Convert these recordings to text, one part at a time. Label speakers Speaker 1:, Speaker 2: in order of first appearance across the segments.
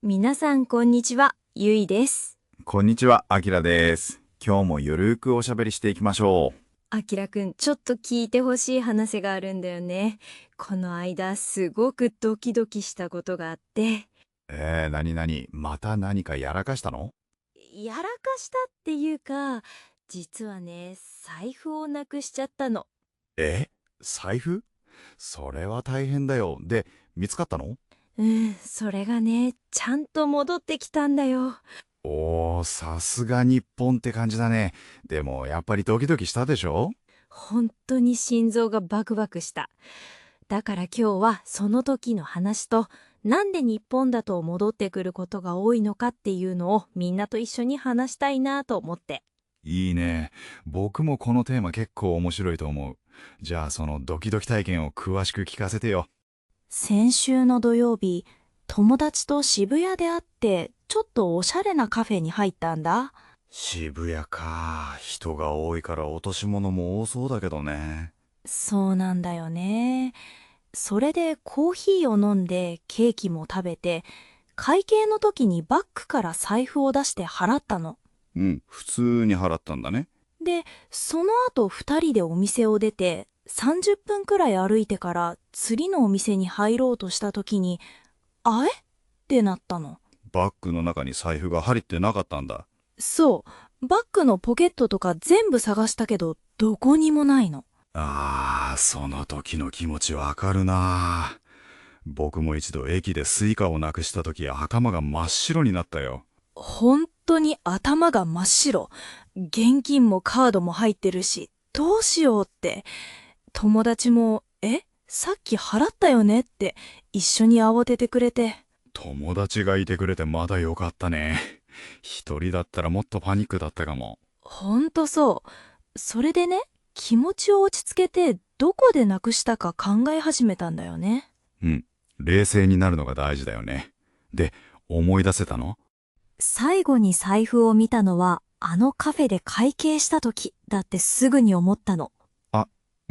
Speaker 1: 皆さんこんにちは、ゆいです。
Speaker 2: こんにちは、あきらです。今日もゆるーくおしゃべりしていきましょう。
Speaker 1: あきらくん、ちょっと聞いてほしい話があるんだよね。この間、すごくドキドキしたことがあって。
Speaker 2: また何かやらかしたの？
Speaker 1: やらかしたっていうか、実はね、財布をなくしちゃったの。
Speaker 2: 財布？それは大変だよ。で、見つかったの？
Speaker 1: それがね、ちゃんと戻ってきたんだよ。
Speaker 2: おー、さすが日本って感じだね。でも、やっぱりドキドキしたでしょ？
Speaker 1: 本当に心臓がバクバクした。だから今日はその時の話と、なんで日本だと戻ってくることが多いのかっていうのをみんなと一緒に話したいなと思って。
Speaker 2: いいね。僕もこのテーマ結構面白いと思う。じゃあ、そのドキドキ体験を詳しく聞かせてよ。
Speaker 1: 先週の土曜日、友達と渋谷で会って、ちょっとおしゃれなカフェに入ったんだ。
Speaker 2: 渋谷か。人が多いから落とし物も多そうだけどね。
Speaker 1: そうなんだよね。それでコーヒーを飲んでケーキも食べて、会計の時にバッグから財布を出して払ったの。
Speaker 2: うん、普通に払ったんだね。
Speaker 1: で、その後二人でお店を出て、30分くらい歩いてから次のお店に入ろうとした時に、あれってなったの。
Speaker 2: バッグの中に財布が入ってなかったんだ。
Speaker 1: そう、バッグのポケットとか全部探したけど、どこにもないの。
Speaker 2: その時の気持ちわかるな。僕も一度駅でスイカをなくした時頭が真っ白になったよ。
Speaker 1: 本当に頭が真っ白。現金もカードも入ってるし、どうしようって。友達も、さっき払ったよねって一緒に慌ててくれて。
Speaker 2: 友達がいてくれてまだよかったね。一人だったらもっとパニックだったかも。
Speaker 1: ほんとそう。それでね、気持ちを落ち着けてどこでなくしたか考え始めたんだよね。
Speaker 2: うん、冷静になるのが大事だよね。で、思い出せたの？
Speaker 1: 最後に財布を見たのはあのカフェで会計した時だってすぐに思ったの。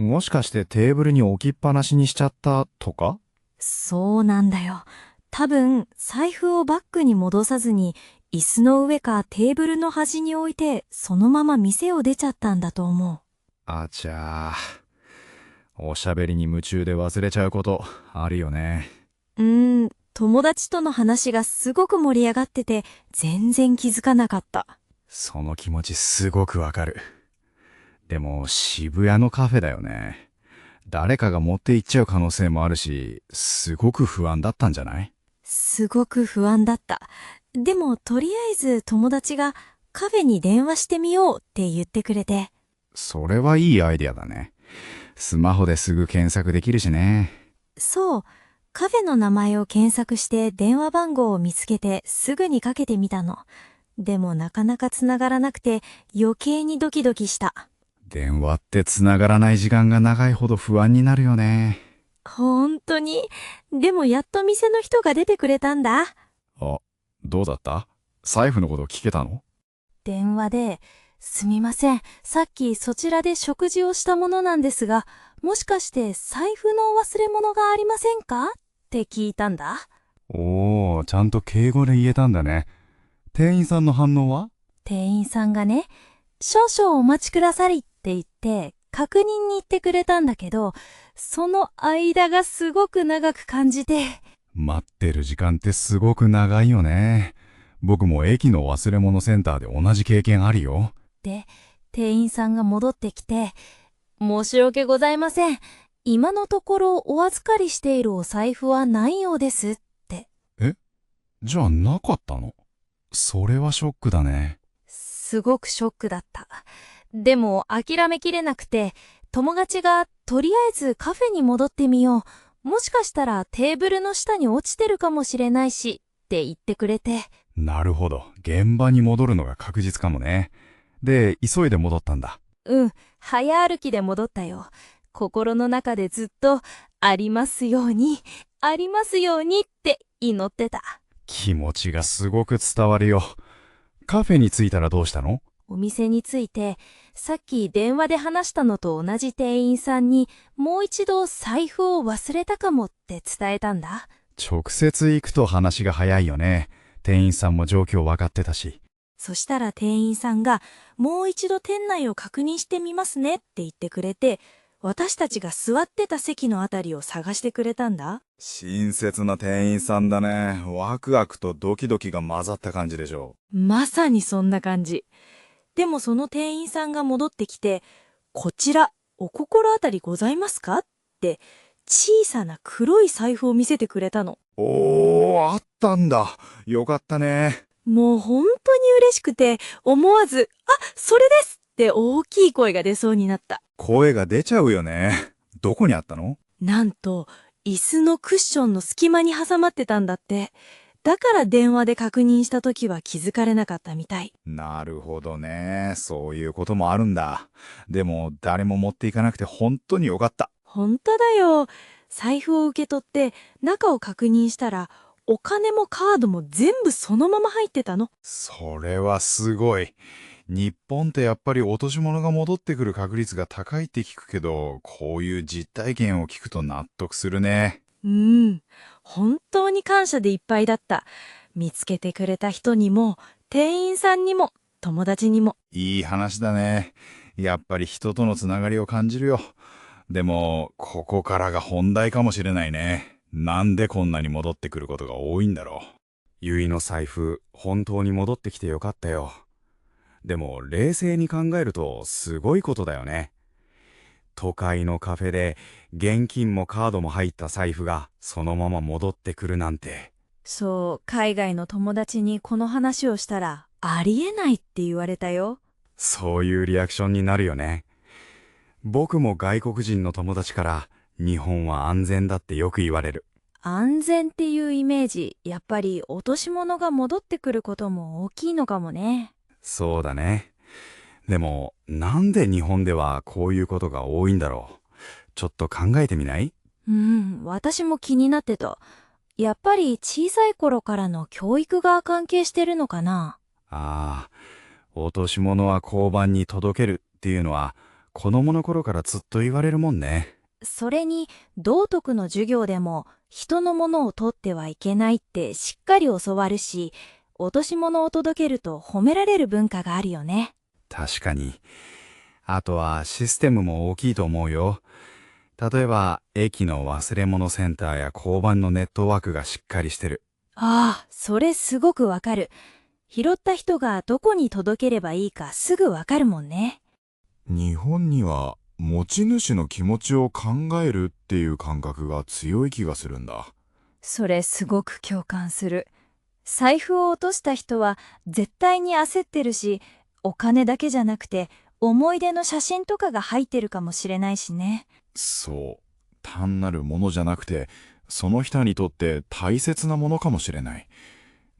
Speaker 3: もしかしてテーブルに置きっぱなしにしちゃったとか？
Speaker 1: そうなんだよ。多分財布をバッグに戻さずに椅子の上かテーブルの端に置いてそのまま店を出ちゃったんだと思う。
Speaker 3: あちゃー。おしゃべりに夢中で忘れちゃうことあるよね。
Speaker 1: 友達との話がすごく盛り上がってて全然気づかなかった。
Speaker 3: その気持ちすごくわかる。でも渋谷のカフェだよね。誰かが持って行っちゃう可能性もあるし、すごく不安だったんじゃない？
Speaker 1: すごく不安だった。でもとりあえず友達がカフェに電話してみようって言ってくれて。
Speaker 3: それはいいアイデアだね。スマホですぐ検索できるしね。
Speaker 1: そう、カフェの名前を検索して電話番号を見つけてすぐにかけてみたの。でもなかなかつながらなくて余計にドキドキした。
Speaker 3: 電話って繋がらない時間が長いほど不安になるよね。
Speaker 1: 本当に。でもやっと店の人が出てくれたんだ。
Speaker 3: どうだった？財布のこと聞けたの？
Speaker 1: 電話で、すみません、さっきそちらで食事をしたものなんですが、もしかして財布の忘れ物がありませんかって聞いたんだ。
Speaker 3: おー、ちゃんと敬語で言えたんだね。店員さんの反応は？
Speaker 1: 店員さんがね、少々お待ちくださいって言って確認に行ってくれたんだけど、その間がすごく長く感じて。
Speaker 3: 待ってる時間ってすごく長いよね。僕も駅の忘れ物センターで同じ経験あるよ。
Speaker 1: で、店員さんが戻ってきて、申し訳ございません。今のところお預かりしているお財布はないようですって。
Speaker 3: じゃあなかったの？それはショックだね。
Speaker 1: すごくショックだった。でも諦めきれなくて、友達がとりあえずカフェに戻ってみよう。もしかしたらテーブルの下に落ちてるかもしれないしって言ってくれて。
Speaker 3: なるほど。現場に戻るのが確実かもね。で、急いで戻ったんだ。
Speaker 1: 早歩きで戻ったよ。心の中でずっと、ありますように、ありますようにって祈ってた。
Speaker 3: 気持ちがすごく伝わるよ。カフェに着いたらどうしたの？
Speaker 1: お店に着いて、さっき電話で話したのと同じ店員さんに、もう一度財布を忘れたかもって伝えたんだ。
Speaker 3: 直接行くと話が早いよね。店員さんも状況わかってたし。
Speaker 1: そしたら店員さんが、もう一度店内を確認してみますねって言ってくれて、私たちが座ってた席のあたりを探してくれたんだ。
Speaker 2: 親切な店員さんだね。ワクワクとドキドキが混ざった感じでしょ
Speaker 1: まさにそんな感じ。でもその店員さんが戻ってきて、こちら、お心当たりございますかって、小さな黒い財布を見せてくれたの。
Speaker 2: う。おー、あったんだ。よかったね。
Speaker 1: もう本当に嬉しくて、思わず、あ、それですって大きい声が出そうになった。
Speaker 2: 声が出ちゃうよね。どこにあったの？
Speaker 1: なんと、椅子のクッションの隙間に挟まってたんだって。だから電話で確認した時は気づかれなかったみたい。
Speaker 2: なるほどね。そういうこともあるんだ。でも、誰も持っていかなくて本当によかった。
Speaker 1: 本当だよ。財布を受け取って中を確認したら、お金もカードも全部そのまま入ってたの。
Speaker 2: それはすごい。日本ってやっぱり落とし物が戻ってくる確率が高いって聞くけど、こういう実体験を聞くと納得するね。
Speaker 1: 本当に感謝でいっぱいだった。見つけてくれた人にも、店員さんにも、友達にも。
Speaker 2: いい話だね。やっぱり人とのつながりを感じるよ。でも、ここからが本題かもしれないね。なんでこんなに戻ってくることが多いんだろう。
Speaker 3: ゆいの財布、本当に戻ってきてよかったよ。でも、冷静に考えるとすごいことだよね。都会のカフェで現金もカードも入った財布がそのまま戻ってくるなんて。
Speaker 1: そう、海外の友達にこの話をしたら、ありえないって言われたよ。
Speaker 3: そういうリアクションになるよね。僕も外国人の友達から日本は安全だってよく言われる。
Speaker 1: 安全っていうイメージ、やっぱり落とし物が戻ってくることも大きいのかもね。
Speaker 3: そうだね。でも、なんで日本ではこういうことが多いんだろう。ちょっと考えてみない？
Speaker 1: 私も気になってた。やっぱり小さい頃からの教育が関係してるのかな。
Speaker 3: ああ、落とし物は交番に届けるっていうのは子供の頃からずっと言われるもんね。
Speaker 1: それに、道徳の授業でも人のものを取ってはいけないってしっかり教わるし、落とし物を届けると褒められる文化があるよね。
Speaker 3: 確かに。あとはシステムも大きいと思うよ。例えば、駅の忘れ物センターや交番のネットワークがしっかりしてる。
Speaker 1: ああ、それすごくわかる。拾った人がどこに届ければいいかすぐわかるもんね。
Speaker 4: 日本には持ち主の気持ちを考えるっていう感覚が強い気がするんだ。
Speaker 1: それすごく共感する。財布を落とした人は絶対に焦ってるし、お金だけじゃなくて思い出の写真とかが入ってるかもしれないしね。
Speaker 4: そう。単なるものじゃなくて、その人にとって大切なものかもしれない。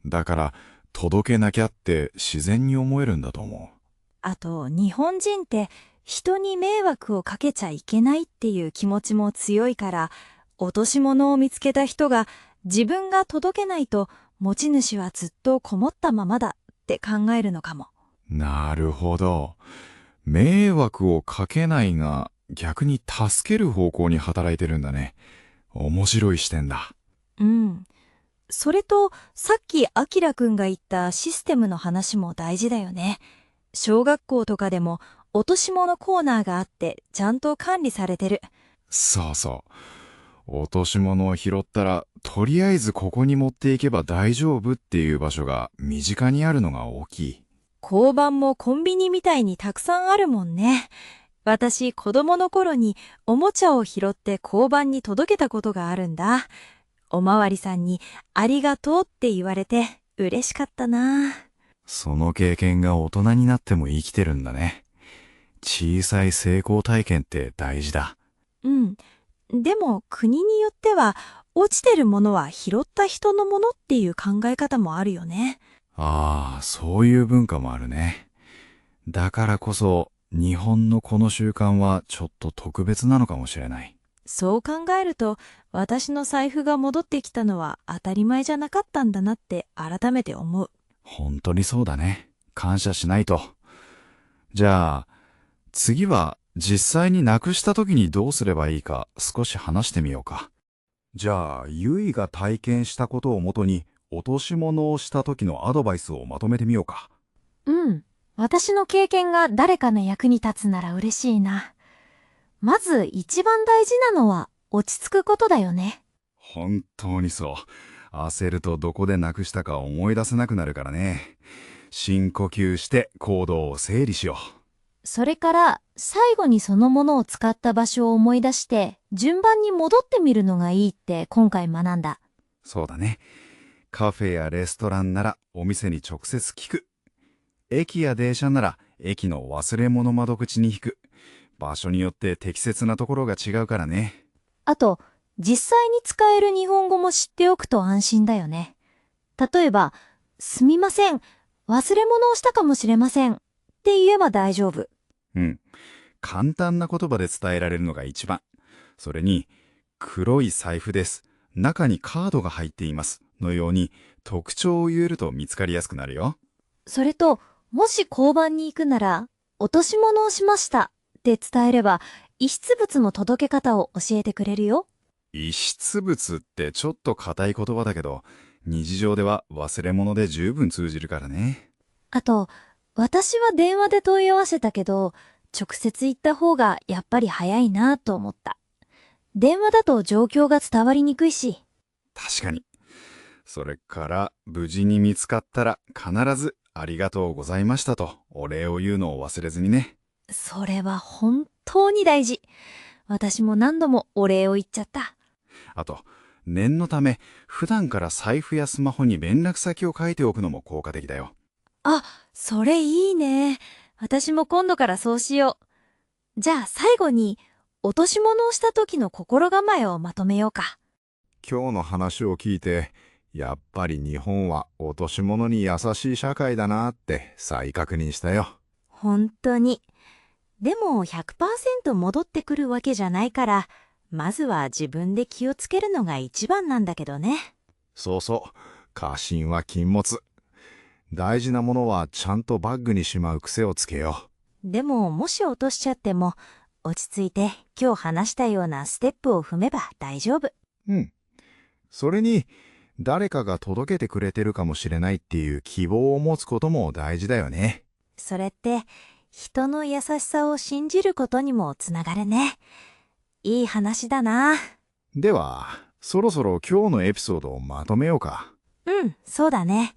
Speaker 4: だから、届けなきゃって自然に思えるんだと思う。
Speaker 1: あと、日本人って人に迷惑をかけちゃいけないっていう気持ちも強いから、落とし物を見つけた人が自分が届けないと持ち主はずっとこもったままだって考えるのかも。
Speaker 4: なるほど。迷惑をかけないが逆に助ける方向に働いてるんだね。面白い視点だ。
Speaker 1: それと、さっきあきらくんが言ったシステムの話も大事だよね。小学校とかでも落とし物コーナーがあってちゃんと管理されてる。
Speaker 4: そうそう。落とし物を拾ったら、とりあえずここに持っていけば大丈夫っていう場所が身近にあるのが大きい。
Speaker 1: 交番もコンビニみたいにたくさんあるもんね。私、子供の頃におもちゃを拾って交番に届けたことがあるんだ。おまわりさんにありがとうって言われて嬉しかったな。
Speaker 4: その経験が大人になっても生きてるんだね。小さい成功体験って大事だ。
Speaker 1: でも国によっては落ちてるものは拾った人のものっていう考え方もあるよね。
Speaker 4: ああ、そういう文化もあるね。だからこそ日本のこの習慣はちょっと特別なのかもしれない。
Speaker 1: そう考えると、私の財布が戻ってきたのは当たり前じゃなかったんだなって改めて思う。
Speaker 4: 本当にそうだね。感謝しないと。じゃあ、次は実際になくした時にどうすればいいか少し話してみようか。
Speaker 2: じゃあ、ゆいが体験したことをもとに、
Speaker 3: 落とし物をした時のアドバイスをまとめてみようか。
Speaker 1: うん。私の経験が誰かの役に立つなら嬉しいな。まず一番大事なのは落ち着くことだよね。
Speaker 3: 本当にそう。焦るとどこでなくしたか思い出せなくなるからね。深呼吸して行動を整理しよ
Speaker 1: それから最後にそのものを使った場所を思い出して順番に戻ってみるのがいいって今回学んだ。
Speaker 3: う。そうだね。カフェやレストランならお店に直接聞く。駅や電車なら駅の忘れ物窓口に引く。場所によって適切なところが違うからね。
Speaker 1: あと、実際に使える日本語も知っておくと安心だよね。例えば、すみません、忘れ物をしたかもしれませんって言えば大丈夫。
Speaker 3: うん。簡単な言葉で伝えられるのが一番。それに、黒い財布です。中にカードが入っています。のように特徴を言えると見つかりやすくなるよ。
Speaker 1: それと、もし交番に行くなら、落とし物をしましたって伝えれば、遺失物の届け方を教えてくれるよ。
Speaker 3: 遺失物ってちょっと硬い言葉だけど、日常では忘れ物で十分通じるからね。
Speaker 1: あと、私は電話で問い合わせたけど、直接行った方がやっぱり早いなと思った。電話だと状況が伝わりにくいし。
Speaker 3: 確かに。それから無事に見つかったら必ずありがとうございましたとお礼を言うのを忘れずにね。
Speaker 1: それは本当に大事。私も何度もお礼を言っちゃった。
Speaker 3: あと、念のため普段から財布やスマホに連絡先を書いておくのも効果的だよ。
Speaker 1: あ、それいいね。私も今度からそうしよう。じゃあ最後に、落とし物をした時の心構えをまとめようか。
Speaker 4: 今日の話を聞いて、やっぱり日本は落とし物に優しい社会だなって再確認したよ。
Speaker 1: 本当に。でも 100% 戻ってくるわけじゃないから、まずは自分で気をつけるのが一番なんだけどね。
Speaker 4: そうそう。過信は禁物。大事なものはちゃんとバッグにしまう癖をつけよ
Speaker 1: でももし落としちゃっても、落ち着いて今日話したようなステップを踏めば大丈夫。
Speaker 4: う。うん。それに、誰かが届けてくれてるかもしれないっていう希望を持つことも大事だよね。
Speaker 1: それって人の優しさを信じることにもつながるね。いい話だな。
Speaker 4: では、そろそろ今日のエピソードをまとめようか。
Speaker 1: うん、そうだね。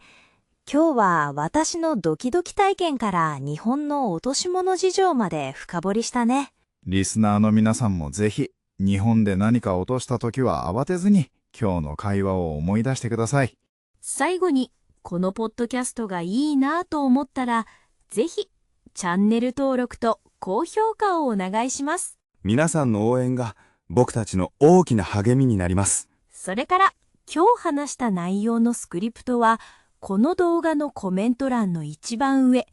Speaker 1: 今日は私のドキドキ体験から日本の落とし物事情まで深掘りしたね。
Speaker 4: リスナーの皆さんもぜひ、日本で何か落としたときは慌てずに、今日の会話を思い出してください。
Speaker 1: 最後に、このポッドキャストがいいなと思ったら、ぜひ、チャンネル登録と高評価をお願いします。
Speaker 3: 皆さんの応援が僕たちの大きな励みになります。
Speaker 1: それから、今日話した内容のスクリプトは、この動画のコメント欄の一番上、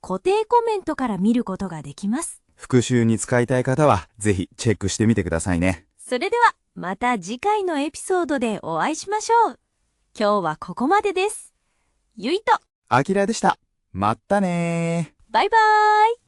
Speaker 1: 固定コメントから見ることができます。
Speaker 3: 復習に使いたい方はぜひチェックしてみてくださいね。
Speaker 1: それでは、また次回のエピソードでお会いしましょう。今日はここまでです。ゆいと、
Speaker 3: あきらでした。まったねー。
Speaker 1: バイバーイ。